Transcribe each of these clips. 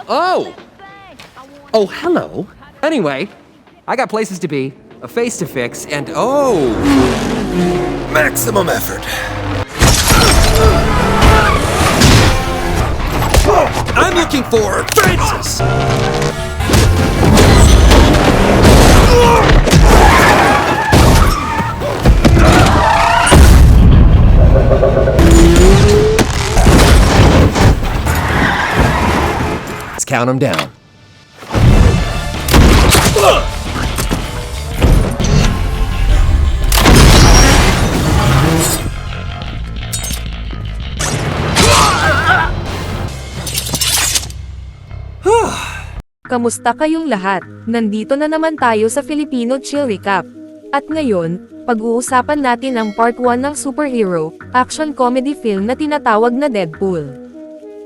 Oh! Oh, hello. Anyway, I got places to be, a face to fix, and oh! Maximum effort. I'm looking for Francis! Let's count them down. Kamusta kayong lahat? Nandito na naman tayo sa Filipino Chill Recap. At ngayon, pag-uusapan natin ang part 1 ng superhero, action comedy film na tinatawag na Deadpool.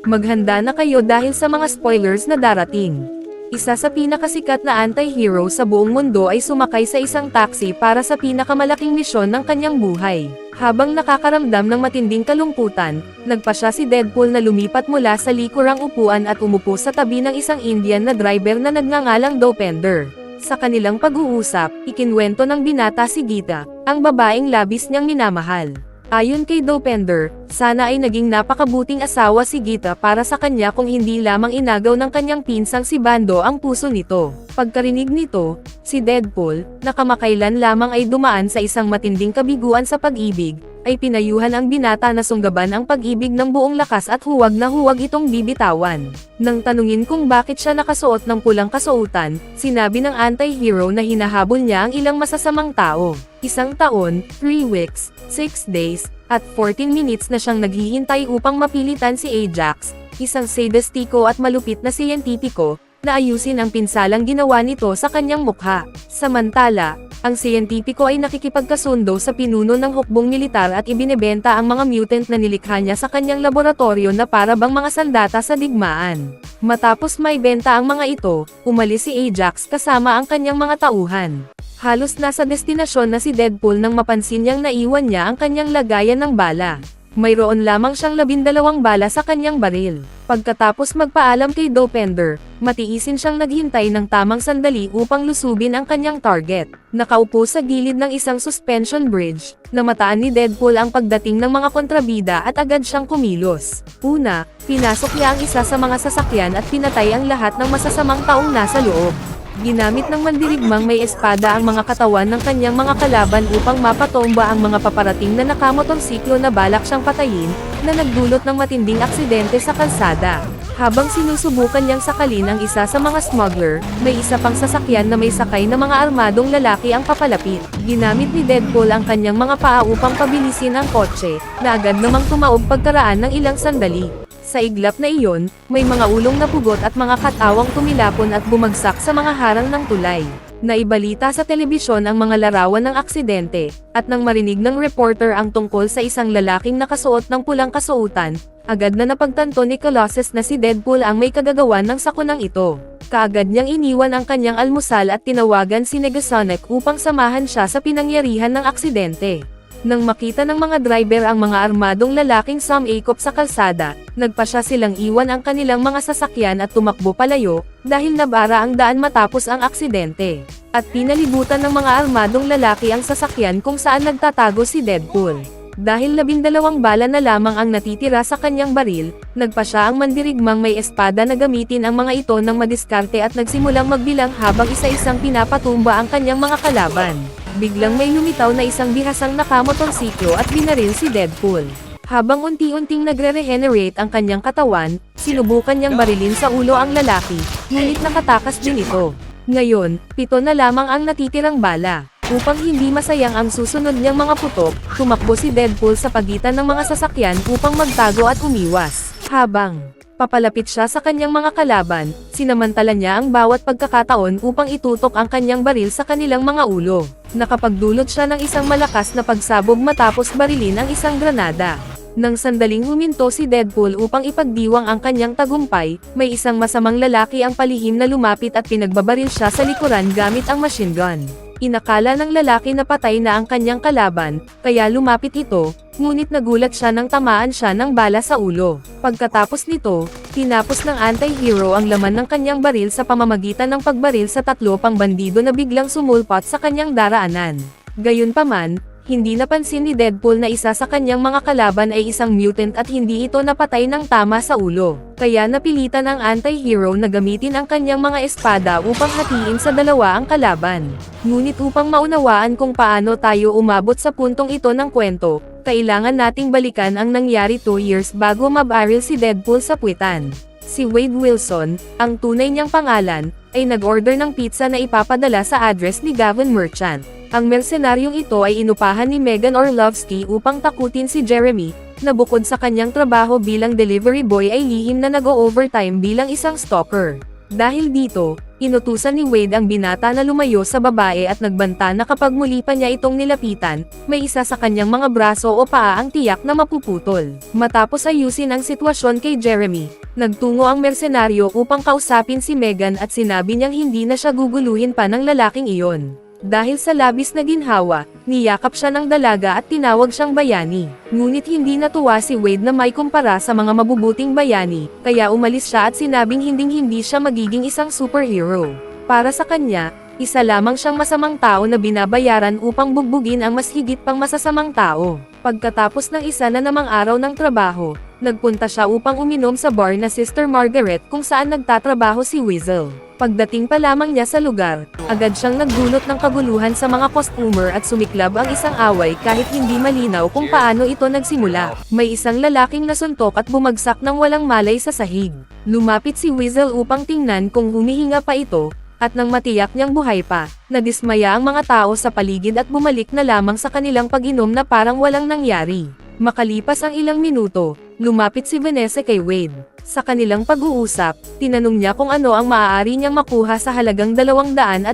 Maghanda na kayo dahil sa mga spoilers na darating. Isa sa pinakasikat na anti-hero sa buong mundo ay sumakay sa isang taxi para sa pinakamalaking misyon ng kanyang buhay. Habang nakakaramdam ng matinding kalungkutan, nagpasya si Deadpool na lumipat mula sa likurang upuan at umupo sa tabi ng isang Indian na driver na nagngangalang Dopinder. Sa kanilang pag-uusap, ikinwento ng binata si Gita, ang babaeng labis niyang minamahal. Ayon kay Dopinder, sana ay naging napakabuting asawa si Gita para sa kanya kung hindi lamang inagaw ng kanyang pinsang si Bando ang puso nito. Pagkarinig nito, si Deadpool, na kamakailan lamang ay dumaan sa isang matinding kabiguan sa pag-ibig, ay pinayuhan ang binata na sunggaban ang pag-ibig ng buong lakas at huwag na huwag itong bibitawan. Nang tanungin kung bakit siya nakasuot ng pulang kasuotan, sinabi ng anti-hero na hinahabol niya ang ilang masasamang tao. 1 taon, 3 weeks, 6 days, at 14 minutes na siyang naghihintay upang mapilitan si Ajax, isang sadistiko at malupit na siyentipiko, na ayusin ang pinsalang ginawa nito sa kanyang mukha. Samantala, ang siyentipiko ay nakikipagkasundo sa pinuno ng hukbong militar at ibinebenta ang mga mutant na nilikha niya sa kanyang laboratorio na para bang mga sandata sa digmaan. Matapos maibenta ang mga ito, umalis si Ajax kasama ang kanyang mga tauhan. Halos nasa destinasyon na si Deadpool nang mapansin niyang naiwan niya ang kanyang lagayan ng bala. Mayroon lamang siyang 12 bala sa kanyang baril. Pagkatapos magpaalam kay Dopinder, matiisin siyang naghintay ng tamang sandali upang lusubin ang kanyang target. Nakaupo sa gilid ng isang suspension bridge, namataan ni Deadpool ang pagdating ng mga kontrabida at agad siyang kumilos. Una, pinasok niya ang isa sa mga sasakyan at pinatay ang lahat ng masasamang taong nasa loob. Ginamit ng mandirigmang may espada ang mga katawan ng kanyang mga kalaban upang mapatomba ang mga paparating na nakamotorsiklo na balak siyang patayin, na nagdulot ng matinding aksidente sa kalsada. Habang sinusubukan niyang sakalin ang isa sa mga smuggler, may isa pang sasakyan na may sakay na mga armadong lalaki ang papalapit. Ginamit ni Deadpool ang kanyang mga paa upang pabilisin ang kotse, na agad namang tumaob pagkaraan ng ilang sandali. Sa iglap na iyon, may mga ulong na pugot at mga katawang tumilapon at bumagsak sa mga harang ng tulay. Naibalita sa telebisyon ang mga larawan ng aksidente, at nang marinig ng reporter ang tungkol sa isang lalaking nakasuot ng pulang kasuotan, agad na napagtanto ni Colossus na si Deadpool ang may kagagawan ng sakunang ito. Kaagad niyang iniwan ang kanyang almusal at tinawagan si Negasonic upang samahan siya sa pinangyarihan ng aksidente. Nang makita ng mga driver ang mga armadong lalaking sumakop sa kalsada, nagpasya silang iwan ang kanilang mga sasakyan at tumakbo palayo, dahil nabara ang daan matapos ang aksidente. At pinalibutan ng mga armadong lalaki ang sasakyan kung saan nagtatago si Deadpool. Dahil 12 bala na lamang ang natitira sa kanyang baril, nagpasya ang mandirigmang may espada na gamitin ang mga ito ng madiskarte at nagsimulang magbilang habang isa-isang pinapatumba ang kanyang mga kalaban. Biglang may lumitaw na isang bihasang nakamotorsiklo at binaril si Deadpool. Habang unti-unting nagre-regenerate ang kanyang katawan, sinubukan niyang barilin sa ulo ang lalaki, ngunit nakatakas din ito. Ngayon, 7 na lamang ang natitirang bala. Upang hindi masayang ang susunod niyang mga putok, tumakbo si Deadpool sa pagitan ng mga sasakyan upang magtago at umiwas. Habang papalapit siya sa kanyang mga kalaban, sinamantala niya ang bawat pagkakataon upang itutok ang kanyang baril sa kanilang mga ulo. Nakapagdulot siya ng isang malakas na pagsabog matapos barilin ang isang granada. Nang sandaling huminto si Deadpool upang ipagdiwang ang kanyang tagumpay, may isang masamang lalaki ang palihim na lumapit at pinagbabaril siya sa likuran gamit ang machine gun. Inakala ng lalaki na patay na ang kanyang kalaban, kaya lumapit ito, ngunit nagulat siya nang tamaan siya ng bala sa ulo. Pagkatapos nito, tinapos ng anti-hero ang laman ng kanyang baril sa pamamagitan ng pagbaril sa 3 pang bandido na biglang sumulpot sa kanyang daraanan. Gayunpaman, hindi napansin ni Deadpool na isa sa kanyang mga kalaban ay isang mutant at hindi ito napatay ng tama sa ulo. Kaya napilitan ang anti-hero na gamitin ang kanyang mga espada upang hatiin sa dalawa ang kalaban. Ngunit upang maunawaan kung paano tayo umabot sa puntong ito ng kwento, kailangan nating balikan ang nangyari 2 years bago mabaril si Deadpool sa puwitan. Si Wade Wilson, ang tunay niyang pangalan, ay nag-order ng pizza na ipapadala sa address ni Gavin Merchant. Ang mersenaryong ito ay inupahan ni Megan Orlovsky upang takutin si Jeremy, na bukod sa kanyang trabaho bilang delivery boy ay lihim na nag-o-overtime bilang isang stalker. Dahil dito, inutusan ni Wade ang binata na lumayo sa babae at nagbanta na kapag muli pa niya itong nilapitan, may isa sa kanyang mga braso o paa ang tiyak na mapuputol. Matapos ayusin ang sitwasyon kay Jeremy, nagtungo ang mersenaryo upang kausapin si Megan at sinabi niyang hindi na siya guguluhin pa ng lalaking iyon. Dahil sa labis na ginhawa, niyakap siya ng dalaga at tinawag siyang bayani. Ngunit hindi natuwa si Wade na may kumpara sa mga mabubuting bayani, kaya umalis siya at sinabing hindi siya magiging isang superhero. Para sa kanya, isa lamang siyang masamang tao na binabayaran upang bugbugin ang mas higit pang masasamang tao. Pagkatapos ng isa na namang araw ng trabaho, nagpunta siya upang uminom sa bar na Sister Margaret kung saan nagtatrabaho si Weasel. Pagdating pa lamang niya sa lugar, agad siyang nagdulot ng kaguluhan sa mga customer at sumiklab ang isang away kahit hindi malinaw kung paano ito nagsimula. May isang lalaking nasuntok at bumagsak ng walang malay sa sahig. Lumapit si Weasel upang tingnan kung humihinga pa ito, at nang matiyak niyang buhay pa, nadismaya ang mga tao sa paligid at bumalik na lamang sa kanilang pag-inom na parang walang nangyari. Makalipas ang ilang minuto, lumapit si Vanessa kay Wade. Sa kanilang pag-uusap, tinanong niya kung ano ang maaari niyang makuha sa halagang $275.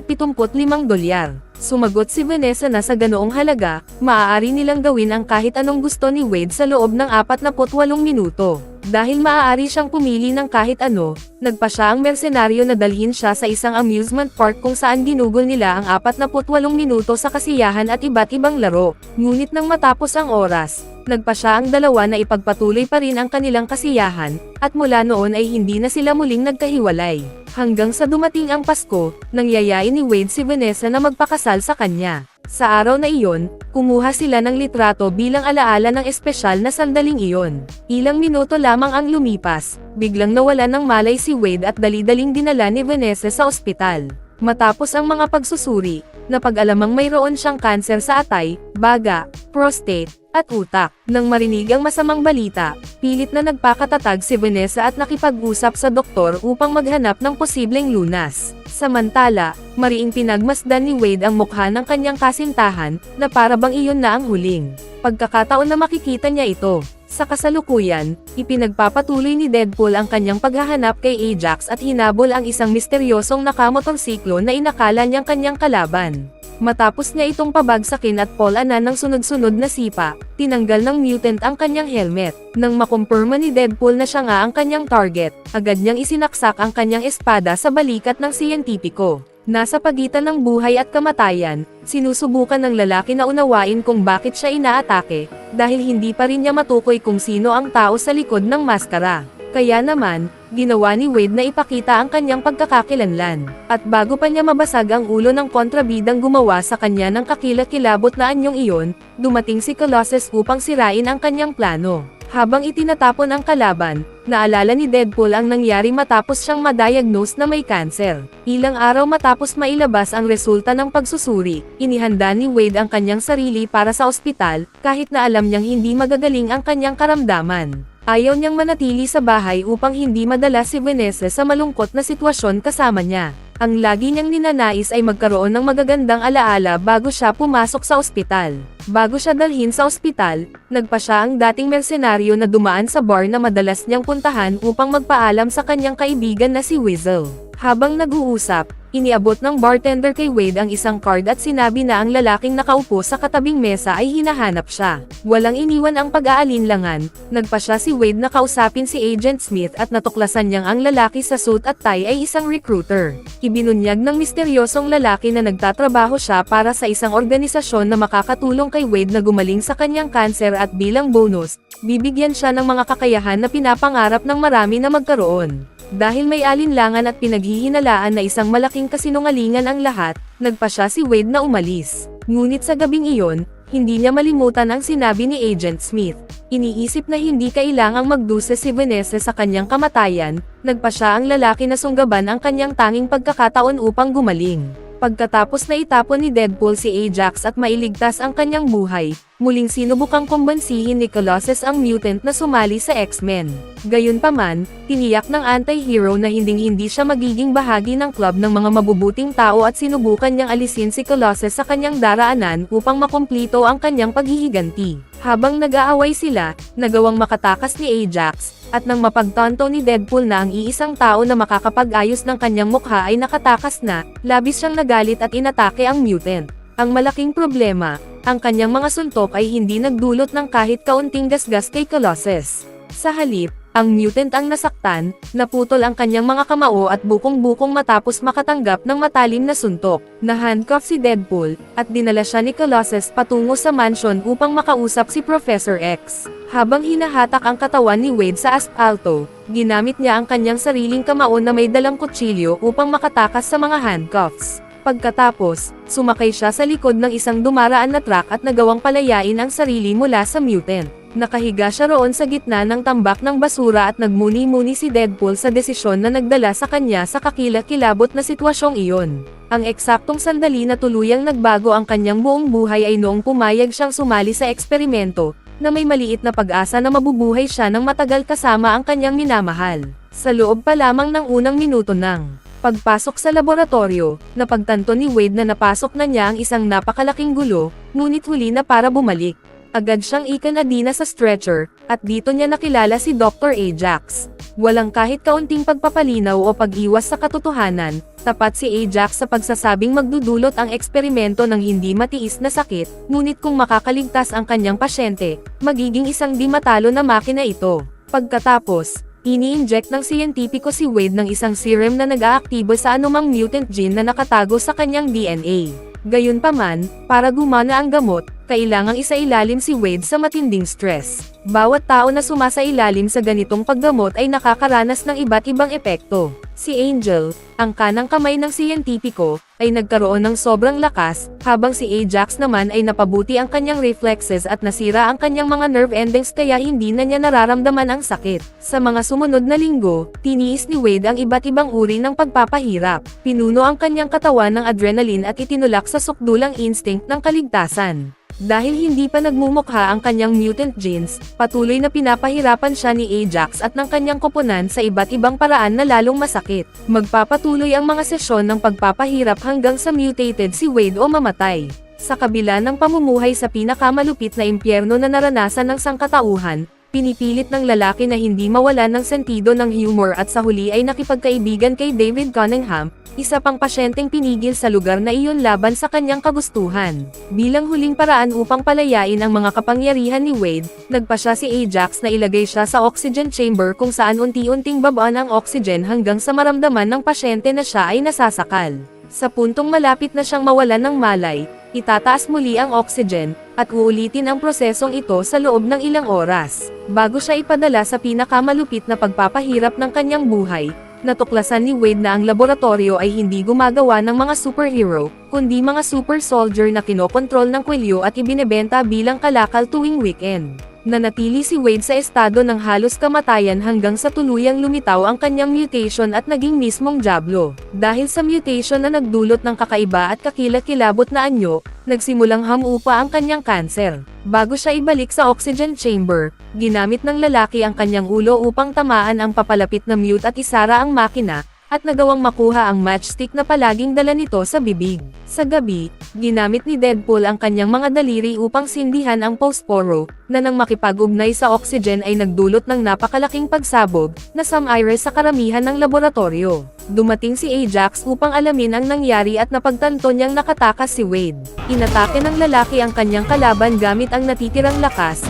Sumagot si Vanessa na sa ganoong halaga, maaari nilang gawin ang kahit anong gusto ni Wade sa loob ng 48 minuto. Dahil maaari siyang pumili ng kahit ano, nagpa siya ang mersenaryo na dalhin siya sa isang amusement park kung saan ginugol nila ang 48 minuto sa kasiyahan at iba't ibang laro. Ngunit nang matapos ang oras, nagpa siya ang dalawa na ipagpatuloy pa rin ang kanilang kasiyahan, at mula noon ay hindi na sila muling nagkahiwalay. Hanggang sa dumating ang Pasko, nangyayain ni Wade si Vanessa na magpakasal sa kanya. Sa araw na iyon, kumuha sila ng litrato bilang alaala ng espesyal na sandaling iyon. Ilang minuto lamang ang lumipas, biglang nawalan ng malay si Wade at dali-daling dinala ni Vanessa sa ospital. Matapos ang mga pagsusuri, napag-alamang mayroon siyang kanser sa atay, baga, prostate, at utak. Nang marinig ang masamang balita, pilit na nagpakatatag si Vanessa at nakipag-usap sa doktor upang maghanap ng posibleng lunas. Samantala, mariing pinagmasdan ni Wade ang mukha ng kanyang kasintahan, na para bang iyon na ang huling pagkakataon na makikita niya ito. Sa kasalukuyan, ipinagpapatuloy ni Deadpool ang kanyang paghahanap kay Ajax at hinabol ang isang misteryosong nakamotorsiklo na inakala niyang kanyang kalaban. Matapos niya itong pabagsakin at polanan ng sunod-sunod na sipa, tinanggal ng mutant ang kanyang helmet. Nang makumpirma ni Deadpool na siya nga ang kanyang target, agad niyang isinaksak ang kanyang espada sa balikat ng siyentipiko. Nasa pagitan ng buhay at kamatayan, sinusubukan ng lalaki na unawain kung bakit siya inaatake, dahil hindi pa rin niya matukoy kung sino ang tao sa likod ng maskara. Kaya naman, ginawa ni Wade na ipakita ang kanyang pagkakakilanlan. At bago pa niya mabasag ang ulo ng kontrabidang gumawa sa kanya ng kakilakilabot na anyong iyon, dumating si Colossus upang sirain ang kanyang plano. Habang itinatapon ang kalaban, naalala ni Deadpool ang nangyari matapos siyang ma-diagnose na may cancer. Ilang araw matapos mailabas ang resulta ng pagsusuri, inihanda ni Wade ang kanyang sarili para sa ospital, kahit na alam niyang hindi magagaling ang kanyang karamdaman. Ayaw niyang manatili sa bahay upang hindi madala si Vanessa sa malungkot na sitwasyon kasama niya. Ang lagi niyang ninanais ay magkaroon ng magagandang alaala bago siya pumasok sa ospital. Bago siya dalhin sa ospital, nagpa siya ang dating mersenaryo na dumaan sa bar na madalas niyang puntahan upang magpaalam sa kanyang kaibigan na si Weasel. Habang nag-uusap, iniabot ng bartender kay Wade ang isang card at sinabi na ang lalaking nakaupo sa katabing mesa ay hinahanap siya. Walang iniwan ang pag-aalinlangan, nagpa siya si Wade na kausapin si Agent Smith at natuklasan niyang ang lalaki sa suit at tie ay isang recruiter. Ibinunyag ng misteryosong lalaki na nagtatrabaho siya para sa isang organisasyon na makakatulong kay Wade na gumaling sa kanyang kanser at bilang bonus, bibigyan siya ng mga kakayahan na pinapangarap ng marami na magkaroon. Dahil may alinlangan at pinaghihinalaan na isang malaking kasinungalingan ang lahat, nagpa siya si Wade na umalis. Ngunit sa gabing iyon, hindi niya malimutan ang sinabi ni Agent Smith. Iniisip na hindi kailangang magdusa si Vanessa sa kanyang kamatayan, nagpa siya ang lalaki na sunggaban ang kanyang tanging pagkakataon upang gumaling. Pagkatapos na itapon ni Deadpool si Ajax at mailigtas ang kanyang buhay, muling sinubukang kumbansihin ni Colossus ang mutant na sumali sa X-Men. Gayunpaman, tiniyak ng anti-hero na hinding-hindi siya magiging bahagi ng club ng mga mabubuting tao at sinubukan niyang alisin si Colossus sa kanyang daraanan upang makumplito ang kanyang paghihiganti. Habang nag-aaway sila, nagawang makatakas ni Ajax, at nang mapagtanto ni Deadpool na ang iisang tao na makakapag-ayos ng kanyang mukha ay nakatakas na, labis siyang nagalit at inatake ang mutant. Ang malaking problema, ang kanyang mga suntok ay hindi nagdulot ng kahit kaunting gasgas kay Colossus. Sa halip, ang mutant ang nasaktan, naputol ang kanyang mga kamao at bukong-bukong matapos makatanggap ng matalim na suntok. Na-handcuff si Deadpool, at dinala siya ni Colossus patungo sa mansion upang makausap si Professor X. Habang hinahatak ang katawan ni Wade sa aspalto, ginamit niya ang kanyang sariling kamao na may dalang kutsilyo upang makatakas sa mga handcuffs. Pagkatapos, sumakay siya sa likod ng isang dumaraan na truck at nagawang palayain ang sarili mula sa mutant. Nakahiga siya roon sa gitna ng tambak ng basura at nagmuni-muni si Deadpool sa desisyon na nagdala sa kanya sa kakilakilabot na sitwasyong iyon. Ang eksaktong sandali na tuluyang nagbago ang kanyang buong buhay ay noong pumayag siyang sumali sa eksperimento, na may maliit na pag-asa na mabubuhay siya ng matagal kasama ang kanyang minamahal. Sa loob pa lamang ng unang minuto ng pagpasok sa laboratorio, napagtanto ni Wade na napasok na niya ang isang napakalaking gulo, ngunit huli na para bumalik. Agad siyang ikanadina sa stretcher, at dito niya nakilala si Dr. Ajax. Walang kahit kaunting pagpapalinaw o pag-iwas sa katotohanan, tapat si Ajax sa pagsasabing magdudulot ang eksperimento ng hindi matiis na sakit, ngunit kung makakaligtas ang kanyang pasyente, magiging isang di matalo na makina ito. Pagkatapos, ini-inject ng siyentipiko si Wade ng isang serum na nag-aaktibo sa anumang mutant gene na nakatago sa kanyang DNA. Gayunpaman, para gumana ang gamot, kailangang isailalim si Wade sa matinding stress. Bawat tao na sumasailalim sa ganitong paggamot ay nakakaranas ng iba't ibang epekto. Si Angel, ang kanang kamay ng siyentipiko, ay nagkaroon ng sobrang lakas, habang si Ajax naman ay napabuti ang kanyang reflexes at nasira ang kanyang mga nerve endings kaya hindi na niya nararamdaman ang sakit. Sa mga sumunod na linggo, tiniis ni Wade ang iba't ibang uri ng pagpapahirap. Pinuno ang kanyang katawan ng adrenaline at itinulak sa sukdulang instinct ng kaligtasan. Dahil hindi pa nagmumukha ang kanyang mutant genes, patuloy na pinapahirapan siya ni Ajax at ng kanyang koponan sa iba't ibang paraan na lalong masakit. Magpapatuloy ang mga sesyon ng pagpapahirap hanggang sa mutated si Wade o mamatay. Sa kabila ng pamumuhay sa pinakamalupit na impyerno na naranasan ng sangkatauhan, pinipilit ng lalaki na hindi mawalan ng sentido ng humor at sa huli ay nakipagkaibigan kay David Cunningham, isa pang pasyenteng pinigil sa lugar na iyon laban sa kanyang kagustuhan. Bilang huling paraan upang palayain ang mga kapangyarihan ni Wade, nagpa siya si Ajax na ilagay siya sa oxygen chamber kung saan unti-unting babaan ang oxygen hanggang sa maramdaman ng pasyente na siya ay nasasakal. Sa puntong malapit na siyang mawalan ng malay, itataas muli ang oxygen, at uulitin ang prosesong ito sa loob ng ilang oras. Bago siya ipadala sa pinakamalupit na pagpapahirap ng kanyang buhay, natuklasan ni Wade na ang laboratorio ay hindi gumagawa ng mga superhero, kundi mga super soldier na kinokontrol ng kwelyo at ibinebenta bilang kalakal tuwing weekend. Nanatili si Wade sa estado ng halos kamatayan hanggang sa tuluyang lumitaw ang kanyang mutation at naging mismong Diablo. Dahil sa mutation na nagdulot ng kakaiba at kakilakilabot na anyo, nagsimulang hamupa ang kanyang kanser. Bago siya ibalik sa oxygen chamber, ginamit ng lalaki ang kanyang ulo upang tamaan ang papalapit na mute at isara ang makina, at nagawang makuha ang matchstick na palaging dala nito sa bibig. Sa gabi, ginamit ni Deadpool ang kanyang mga daliri upang sindihan ang posporo, na nang makipag-ugnay sa oxygen ay nagdulot ng napakalaking pagsabog, na sumire sa karamihan ng laboratorio. Dumating si Ajax upang alamin ang nangyari at napagtanto niyang nakatakas si Wade. Inatake ng lalaki ang kanyang kalaban gamit ang natitirang lakas.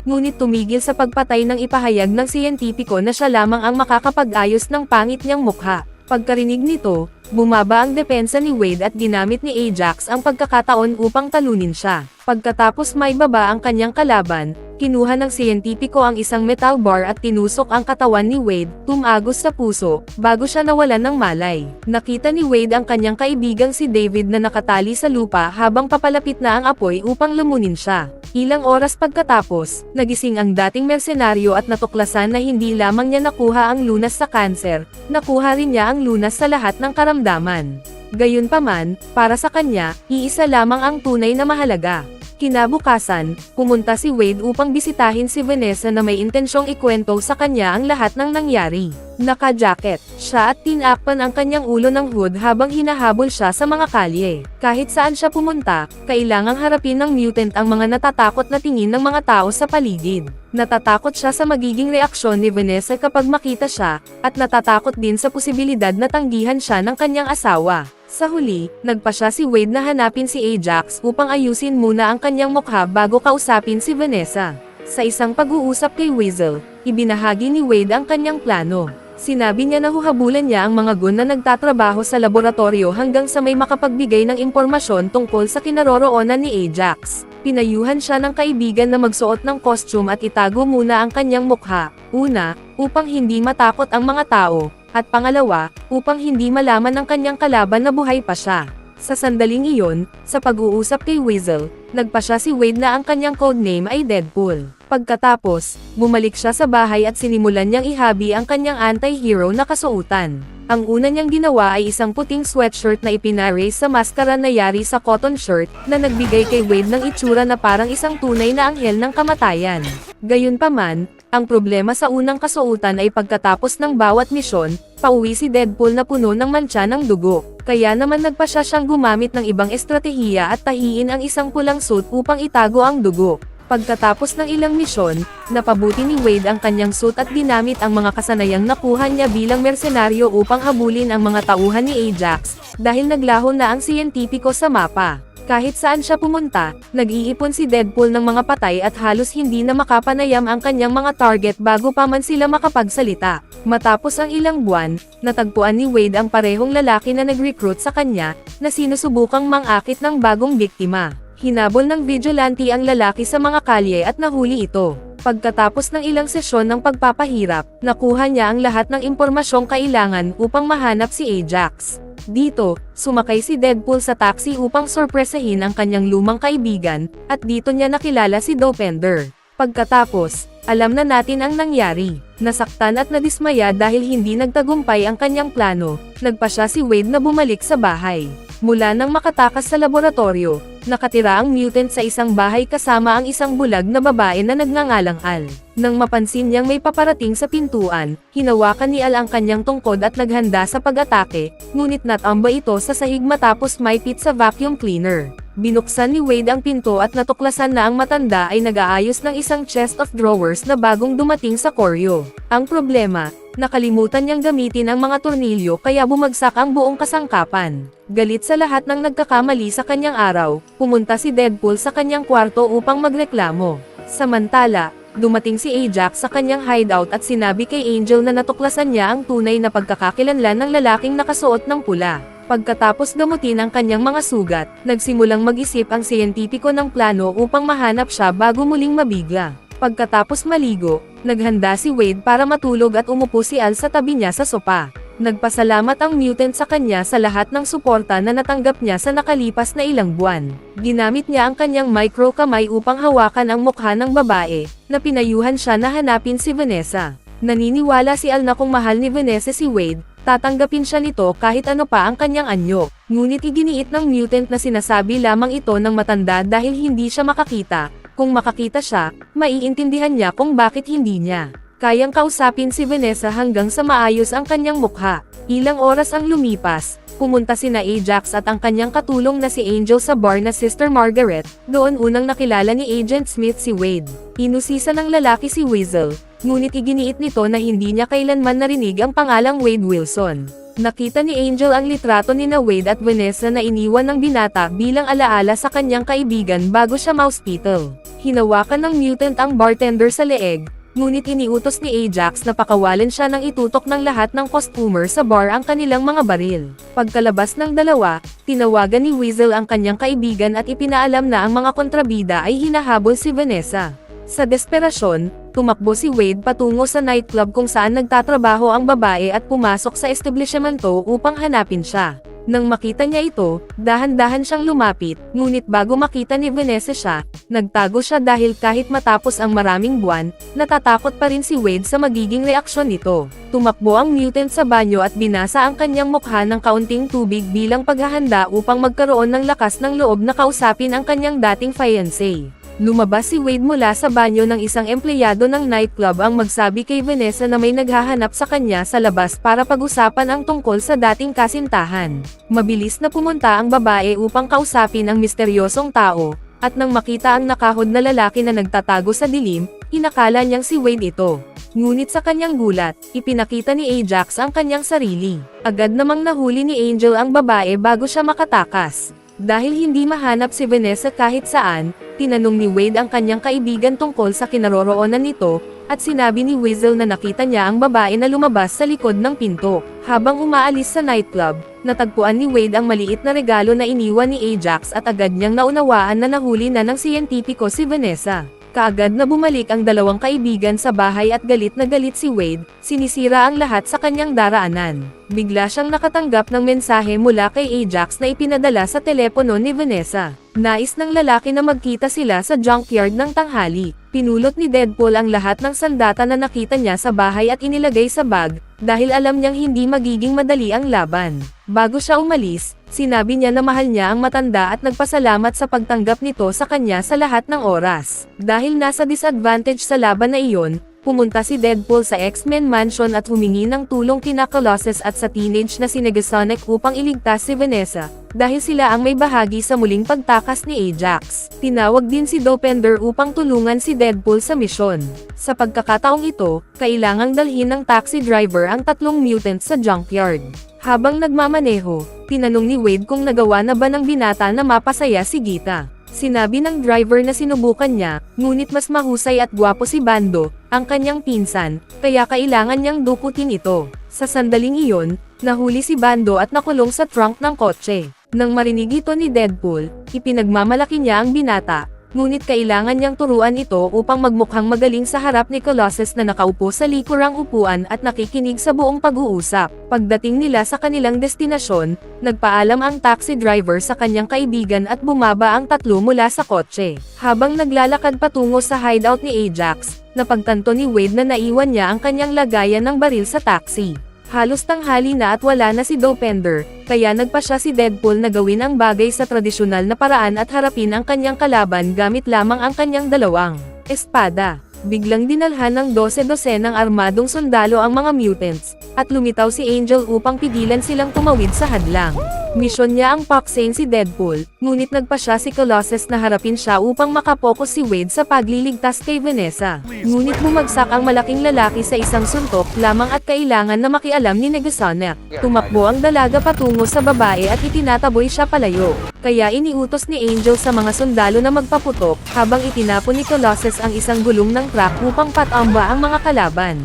Ngunit tumigil sa pagpatay ng ipahayag ng siyentipiko na siya lamang ang makakapag-ayos ng pangit niyang mukha. Pagkarinig nito, bumaba ang depensa ni Wade at ginamit ni Ajax ang pagkakataon upang talunin siya. Pagkatapos maibaba ang kanyang kalaban, kinuha ng siyentipiko ang isang metal bar at tinusok ang katawan ni Wade, tumagos sa puso, bago siya nawalan ng malay. Nakita ni Wade ang kanyang kaibigang si David na nakatali sa lupa habang papalapit na ang apoy upang lumunin siya. Ilang oras pagkatapos, nagising ang dating mersenaryo at natuklasan na hindi lamang niya nakuha ang lunas sa kanser, nakuha rin niya ang lunas sa lahat ng karamdaman. Gayunpaman, para sa kanya, iisa lamang ang tunay na mahalaga. Kinabukasan, pumunta si Wade upang bisitahin si Vanessa na may intensyong ikwento sa kanya ang lahat ng nangyari. Naka-jacket siya at tinakpan ang kanyang ulo ng hood habang hinahabol siya sa mga kalye. Kahit saan siya pumunta, kailangang harapin ng mutant ang mga natatakot na tingin ng mga tao sa paligid. Natatakot siya sa magiging reaksyon ni Vanessa kapag makita siya, at natatakot din sa posibilidad na tanggihan siya ng kanyang asawa. Sa huli, nagpasya si Wade na hanapin si Ajax upang ayusin muna ang kanyang mukha bago kausapin si Vanessa. Sa isang pag-uusap kay Weasel, ibinahagi ni Wade ang kanyang plano. Sinabi niya na huhabulan niya ang mga gun na nagtatrabaho sa laboratorio hanggang sa may makapagbigay ng impormasyon tungkol sa kinaroroonan ni Ajax. Pinayuhan siya ng kaibigan na magsuot ng costume at itago muna ang kanyang mukha. Una, upang hindi matakot ang mga tao. At pangalawa, upang hindi malaman ng kanyang kalaban na buhay pa siya. Sa sandaling iyon, sa pag-uusap kay Weasel, nagpasya si Wade na ang kanyang codename ay Deadpool. Pagkatapos, bumalik siya sa bahay at sinimulan niyang ihabi ang kanyang anti-hero na kasuotan. Ang una niyang ginawa ay isang puting sweatshirt na ipinarace sa maskara na yari sa cotton shirt, na nagbigay kay Wade ng itsura na parang isang tunay na anghel ng kamatayan. Gayunpaman, ang problema sa unang kasuotan ay pagkatapos ng bawat misyon, pauwi si Deadpool na puno ng mantsa ng dugo. Kaya naman nagpasya siyang gumamit ng ibang estratehiya at tahiin ang isang pulang suit upang itago ang dugo. Pagkatapos ng ilang misyon, napabuti ni Wade ang kanyang suit at ginamit ang mga kasanayang nakuha niya bilang mersenaryo upang habulin ang mga tauhan ni Ajax, dahil naglaho na ang siyentipiko sa mapa. Kahit saan siya pumunta, nag-iipon si Deadpool ng mga patay at halos hindi na makapanayam ang kanyang mga target bago pa man sila makapagsalita. Matapos ang ilang buwan, natagpuan ni Wade ang parehong lalaki na nag-recruit sa kanya, na sinusubukang mangakit ng bagong biktima. Hinabol ng vigilante ang lalaki sa mga kalye at nahuli ito. Pagkatapos ng ilang sesyon ng pagpapahirap, nakuha niya ang lahat ng impormasyong kailangan upang mahanap si Ajax. Dito, sumakay si Deadpool sa taxi upang sorpresahin ang kanyang lumang kaibigan, at dito niya nakilala si Dopinder. Pagkatapos, alam na natin ang nangyari. Nasaktan at nadismaya dahil hindi nagtagumpay ang kanyang plano, nagpasya si Wade na bumalik sa bahay. Mula nang makatakas sa laboratorio, nakatira ang mutant sa isang bahay kasama ang isang bulag na babae na nagngangalang Al. Nang mapansin niyang may paparating sa pintuan, hinawakan ni Al ang kanyang tungkod at naghanda sa pag-atake, ngunit natamba ito sa sahig matapos maipit sa vacuum cleaner. Binuksan ni Wade ang pinto at natuklasan na ang matanda ay nag-aayos ng isang chest of drawers na bagong dumating sa koryo. Ang problema, nakalimutan niyang gamitin ang mga tornilyo kaya bumagsak ang buong kasangkapan. Galit sa lahat ng nagkakamali sa kanyang araw, pumunta si Deadpool sa kanyang kwarto upang magreklamo. Samantala, dumating si Ajax sa kanyang hideout at sinabi kay Angel na natuklasan niya ang tunay na pagkakakilanlan ng lalaking nakasuot ng pula. Pagkatapos gamutin ang kanyang mga sugat, nagsimulang mag-isip ang siyentipiko ng plano upang mahanap siya bago muling mabigla. Pagkatapos maligo, naghanda si Wade para matulog at umupo si Al sa tabi niya sa sopa. Nagpasalamat ang mutant sa kanya sa lahat ng suporta na natanggap niya sa nakalipas na ilang buwan. Ginamit niya ang kanyang micro kamay upang hawakan ang mukha ng babae, na pinayuhan siya na hanapin si Vanessa. Naniniwala si Al na kung mahal ni Vanessa si Wade, tatanggapin siya nito kahit ano pa ang kanyang anyo. Ngunit iginiit ng mutant na sinasabi lamang ito ng matanda dahil hindi siya makakita. Kung makakita siya, maiintindihan niya kung bakit hindi niya kayang kausapin si Vanessa hanggang sa maayos ang kanyang mukha. Ilang oras ang lumipas, pumunta sina Ajax at ang kanyang katulong na si Angel sa bar na Sister Margaret, doon unang nakilala ni Agent Smith si Wade. Inusisa ng lalaki si Weasel, ngunit iginiit nito na hindi niya kailanman narinig ang pangalang Wade Wilson. Nakita ni Angel ang litrato ni na Wade at Vanessa na iniwan ng binata bilang alaala sa kanyang kaibigan bago siya ma-hospital. Hinawakan ng mutant ang bartender sa leeg, ngunit iniutos ni Ajax na pakawalan siya nang itutok ng lahat ng customer sa bar ang kanilang mga baril. Pagkalabas ng dalawa, tinawagan ni Weasel ang kanyang kaibigan at ipinaalam na ang mga kontrabida ay hinahabol si Vanessa. Sa desperasyon, tumakbo si Wade patungo sa nightclub kung saan nagtatrabaho ang babae at pumasok sa establishmento upang hanapin siya. Nang makita niya ito, dahan-dahan siyang lumapit, ngunit bago makita ni Vanessa siya, nagtago siya dahil kahit matapos ang maraming buwan, natatakot pa rin si Wade sa magiging reaksyon nito. Tumakbo ang mutant sa banyo at binasa ang kanyang mukha ng kaunting tubig bilang paghahanda upang magkaroon ng lakas ng loob na kausapin ang kanyang dating fiancé. Lumabas si Wade mula sa banyo ng isang empleyado ng nightclub ang magsabi kay Vanessa na may naghahanap sa kanya sa labas para pag-usapan ang tungkol sa dating kasintahan. Mabilis na pumunta ang babae upang kausapin ang misteryosong tao, at nang makita ang nakahod na lalaki na nagtatago sa dilim, inakala niyang si Wade ito. Ngunit sa kanyang gulat, ipinakita ni Ajax ang kanyang sarili. Agad namang nahuli ni Angel ang babae bago siya makatakas. Dahil hindi mahanap si Vanessa kahit saan, tinanong ni Wade ang kanyang kaibigan tungkol sa kinaroroonan nito, at sinabi ni Weasel na nakita niya ang babae na lumabas sa likod ng pinto. Habang umaalis sa nightclub, natagpuan ni Wade ang maliit na regalo na iniwan ni Ajax at agad niyang naunawaan na nahuli na ng siyentipiko si Vanessa. Kaagad na bumalik ang dalawang kaibigan sa bahay at galit na galit si Wade, sinisira ang lahat sa kanyang daraanan. Bigla siyang nakatanggap ng mensahe mula kay Ajax na ipinadala sa telepono ni Vanessa. Nais ng lalaki na magkita sila sa junkyard ng tanghali. Pinulot ni Deadpool ang lahat ng sandata na nakita niya sa bahay at inilagay sa bag, dahil alam niyang hindi magiging madali ang laban. Bago siya umalis, sinabi niya na mahal niya ang matanda at nagpasalamat sa pagtanggap nito sa kanya sa lahat ng oras. Dahil nasa disadvantage sa laban na iyon, pumunta si Deadpool sa X-Men Mansion at humingi ng tulong kina Colossus at sa teenage na si Negasonic upang iligtas si Vanessa, dahil sila ang may bahagi sa muling pagtakas ni Ajax. Tinawag din si Dopinder upang tulungan si Deadpool sa misyon. Sa pagkakataong ito, kailangang dalhin ng taxi driver ang tatlong mutants sa junkyard. Habang nagmamaneho, tinanong ni Wade kung nagawa na ba ng binata na mapasaya si Gita. Sinabi ng driver na sinubukan niya, ngunit mas mahusay at gwapo si Bando, ang kanyang pinsan, kaya kailangan niyang dukutin ito. Sa sandaling iyon, nahuli si Bando at nakulong sa trunk ng kotse. Nang marinig ito ni Deadpool, ipinagmamalaki niya ang binata, ngunit kailangan niyang turuan ito upang magmukhang magaling sa harap ni Colossus na nakaupo sa likurang upuan at nakikinig sa buong pag-uusap. Pagdating nila sa kanilang destinasyon, nagpaalam ang taxi driver sa kanyang kaibigan at bumaba ang tatlo mula sa kotse. Habang naglalakad patungo sa hideout ni Ajax, napagtanto ni Wade na naiwan niya ang kanyang lagayan ng baril sa taxi. Halos tanghali na at wala na si Dopinder, kaya nagpa siya si Deadpool na gawin ang bagay sa tradisyonal na paraan at harapin ang kanyang kalaban gamit lamang ang kanyang dalawang espada. Biglang dinalhan ng 12 ng armadong sundalo ang mga mutants, at lumitaw si Angel upang pigilan silang tumawid sa hadlang. Misyon niya ang paksain si Deadpool, ngunit nagpa siya si Colossus na harapin siya upang makapokus si Wade sa pagliligtas kay Vanessa. Ngunit bumagsak ang malaking lalaki sa isang suntok lamang at kailangan na makialam ni Negasonic. Tumakbo ang dalaga patungo sa babae at itinataboy siya palayo. Kaya iniutos ni Angel sa mga sundalo na magpaputok, habang itinapon ni Colossus ang isang gulong ng truck upang patamba ang mga kalaban.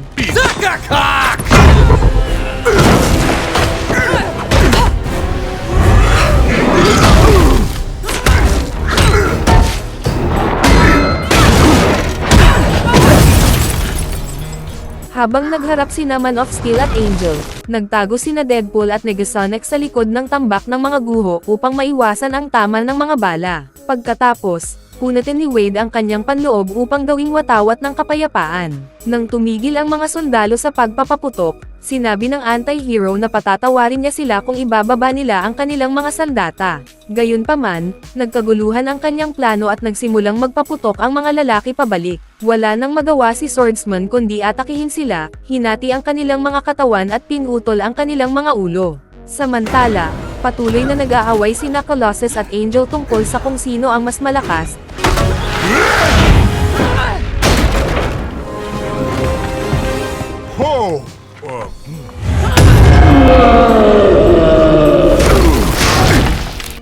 Habang nagharap sina Man of Steel at Angel, nagtago sina Deadpool at Negasonic sa likod ng tambak ng mga guho upang maiwasan ang tama ng mga bala. Pagkatapos, punatin ni Wade ang kanyang panloob upang gawing watawat ng kapayapaan. Nang tumigil ang mga sundalo sa pagpapaputok, sinabi ng anti-hero na patatawarin niya sila kung ibababa nila ang kanilang mga sandata. Gayunpaman, nagkaguluhan ang kanyang plano at nagsimulang magpaputok ang mga lalaki pabalik. Wala nang magawa si Swordsman kundi atakihin sila, hinati ang kanilang mga katawan at pinutol ang kanilang mga ulo. Samantala, patuloy na nag-aaway sina Colossus at Angel tungkol sa kung sino ang mas malakas.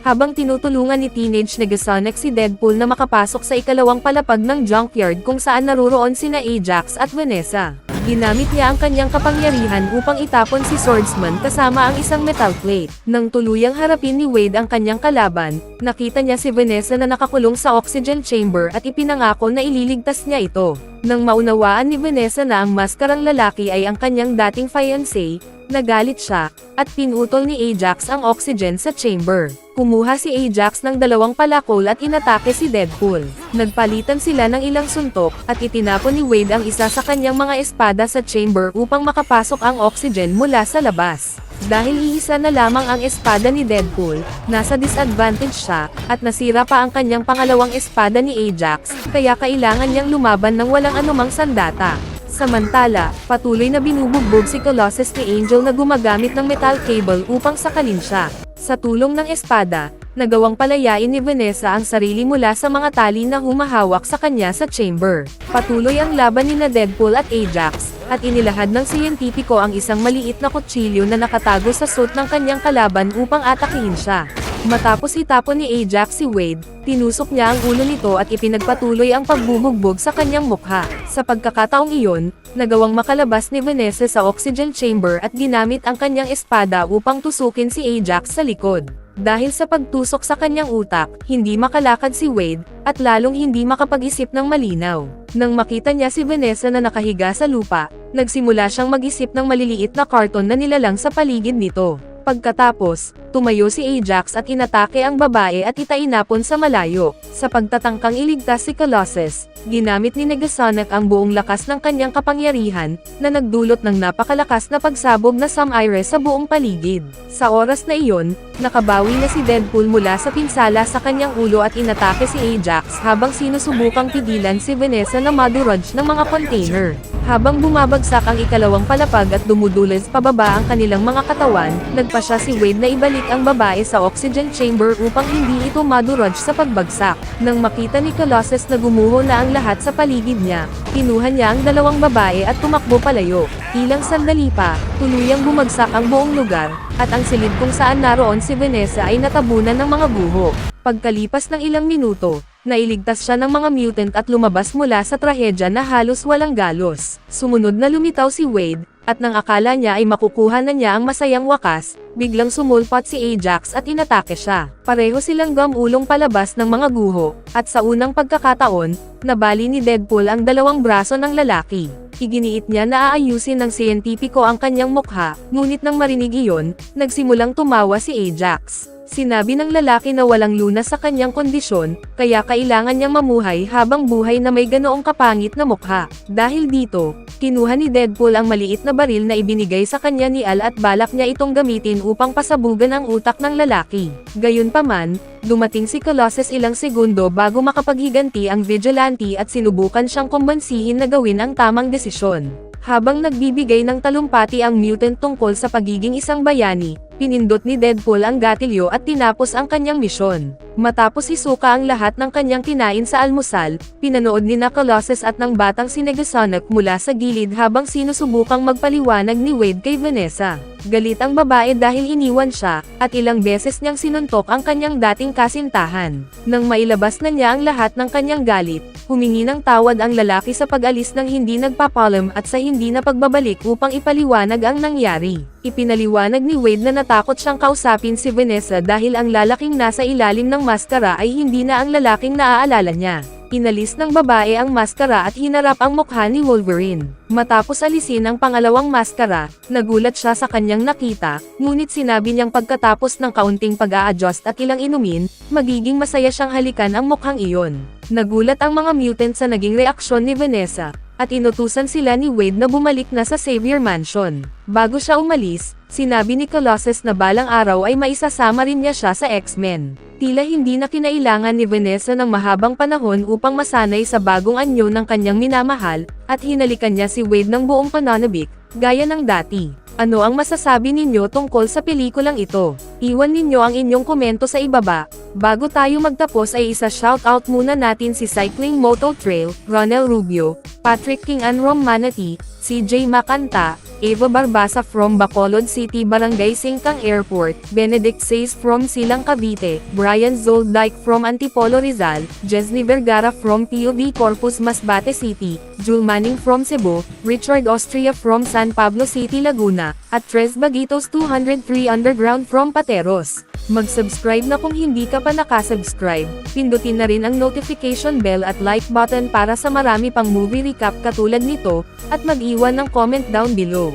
Habang tinutulungan ni Teenage Negasonic si Deadpool na makapasok sa ikalawang palapag ng junkyard kung saan naruroon sina Ajax at Vanessa. Ginamit niya ang kanyang kapangyarihan upang itapon si Swordsman kasama ang isang metal plate. Nang tuluyang harapin ni Wade ang kanyang kalaban, nakita niya si Vanessa na nakakulong sa oxygen chamber at ipinangako na ililigtas niya ito. Nang maunawaan ni Vanessa na ang maskarang lalaki ay ang kanyang dating fiancé, nagalit siya, at pinutol ni Ajax ang oxygen sa chamber. Kumuha si Ajax ng dalawang palakol at inatake si Deadpool. Nagpalitan sila ng ilang suntok, at itinapon ni Wade ang isa sa kanyang mga espada sa chamber upang makapasok ang oxygen mula sa labas. Dahil iisa na lamang ang espada ni Deadpool, nasa disadvantage siya, at nasira pa ang kanyang pangalawang espada ni Ajax, kaya kailangan niyang lumaban ng walang anumang sandata. Samantala, patuloy na binubugbog si Colossus ni Angel na gumagamit ng metal cable upang sakalin siya. Sa tulong ng espada, nagawang palayain ni Vanessa ang sarili mula sa mga tali na humahawak sa kanya sa chamber. Patuloy ang laban ni Deadpool at Ajax, at inilahad ng siyentipiko ang isang maliit na kutsilyo na nakatago sa suit ng kanyang kalaban upang atakihin siya. Matapos itapon ni Ajax si Wade, tinusok niya ang ulo nito at ipinagpatuloy ang pagbubugbog sa kanyang mukha. Sa pagkakataong iyon, nagawang makalabas ni Vanessa sa oxygen chamber at ginamit ang kanyang espada upang tusukin si Ajax sa likod. Dahil sa pagtusok sa kanyang utak, hindi makalakad si Wade, at lalong hindi makapag-isip ng malinaw. Nang makita niya si Vanessa na nakahiga sa lupa, nagsimula siyang mag-isip ng maliliit na karton na nilalang sa paligid nito. Pagkatapos, tumayo si Ajax at inatake ang babae at itainapon sa malayo. Sa pagtatangkang iligtas si Colossus, ginamit ni Negasonic ang buong lakas ng kanyang kapangyarihan, na nagdulot ng napakalakas na pagsabog na Samire sa buong paligid. Sa oras na iyon, nakabawi na si Deadpool mula sa pinsala sa kanyang ulo at inatake si Ajax habang sinusubukang pigilan si Vanessa na madurage ng mga container. Habang bumabagsak ang ikalawang palapag at dumudulas pababa ang kanilang mga katawan, nagpa siya si Wade na ibalik ang babae sa oxygen chamber upang hindi ito madurage sa pagbagsak. Nang makita ni Colossus na gumuho na ang lahat sa paligid niya, kinuha niya ang dalawang babae at tumakbo palayo. Ilang sandali pa, tuluyang bumagsak ang buong lugar, at ang silid kung saan naroon si Vanessa ay natabunan ng mga guho. Pagkalipas ng ilang minuto, nailigtas siya ng mga mutant at lumabas mula sa trahedya na halos walang galos. Sumunod na lumitaw si Wade, at nang akala niya ay makukuha na niya ang masayang wakas, biglang sumulpot si Ajax at inatake siya. Pareho silang gamulong palabas ng mga guho, at sa unang pagkakataon, nabali ni Deadpool ang dalawang braso ng lalaki. Iginiit niya na aayusin ng siyentipiko ang kanyang mukha, ngunit nang marinig iyon, nagsimulang tumawa si Ajax. Sinabi ng lalaki na walang lunas sa kanyang kondisyon, kaya kailangan niyang mamuhay habang buhay na may ganoong kapangit na mukha. Dahil dito, kinuha ni Deadpool ang maliit na baril na ibinigay sa kanya ni Al at balak niya itong gamitin upang pasabugan ang utak ng lalaki. Gayunpaman, dumating si Colossus ilang segundo bago makapaghiganti ang vigilante at sinubukan siyang kumbansihin na gawin ang tamang desisyon. Habang nagbibigay ng talumpati ang mutant tungkol sa pagiging isang bayani, pinindot ni Deadpool ang gatilyo at tinapos ang kanyang misyon. Matapos isuka ang lahat ng kanyang kinain sa almusal, pinanood ni Colossus at ng batang si Negasonic mula sa gilid habang sinusubukang magpaliwanag ni Wade kay Vanessa. Galit ang babae dahil iniwan siya, at ilang beses niyang sinuntok ang kanyang dating kasintahan. Nang mailabas na niya ang lahat ng kanyang galit, humingi ng tawad ang lalaki sa pag-alis ng hindi nagpapalam at sa hindi na pagbabalik upang ipaliwanag ang nangyari. Ipinaliwanag ni Wade na natakot siyang kausapin si Vanessa dahil ang lalaking nasa ilalim ng maskara ay hindi na ang lalaking naaalala niya. Inalis ng babae ang maskara at hinarap ang mukha ni Wolverine. Matapos alisin ang pangalawang maskara, nagulat siya sa kanyang nakita, ngunit sinabi niyang pagkatapos ng kaunting pag-a-adjust at ilang inumin, magiging masaya siyang halikan ang mukhang iyon. Nagulat ang mga mutant sa naging reaksyon ni Vanessa, at inutusan sila ni Wade na bumalik na sa Xavier Mansion. Bago siya umalis, sinabi ni Colossus na balang araw ay maisasama rin niya siya sa X-Men. Tila hindi na kinailangan ni Vanessa ng mahabang panahon upang masanay sa bagong anyo ng kanyang minamahal, at hinalikan niya si Wade ng buong pananabik, gaya ng dati. Ano ang masasabi ninyo tungkol sa pelikulang ito? Iwan ninyo ang inyong komento sa ibaba. Bago tayo magtapos ay isa-shoutout muna natin si Cycling Moto Trail, Ronel Rubio, Patrick King and Rom Manati, CJ Macanta, Eva Barbasa from Bacolod City Barangay Singkang Airport, Benedict Says from Silang Cavite, Brian Zoldyke from Antipolo Rizal, Jesny Vergara from PUV Corpus Masbate City, Jul Manning from Cebu, Richard Austria from San Pablo City Laguna, at Tres Baguitos 203 Underground from Pateros. Mag-subscribe na kung hindi ka pa nakasubscribe, pindutin na rin ang notification bell at like button para sa marami pang movie recap katulad nito, at mag-iwan ng comment down below.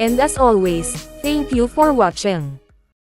And as always, thank you for watching.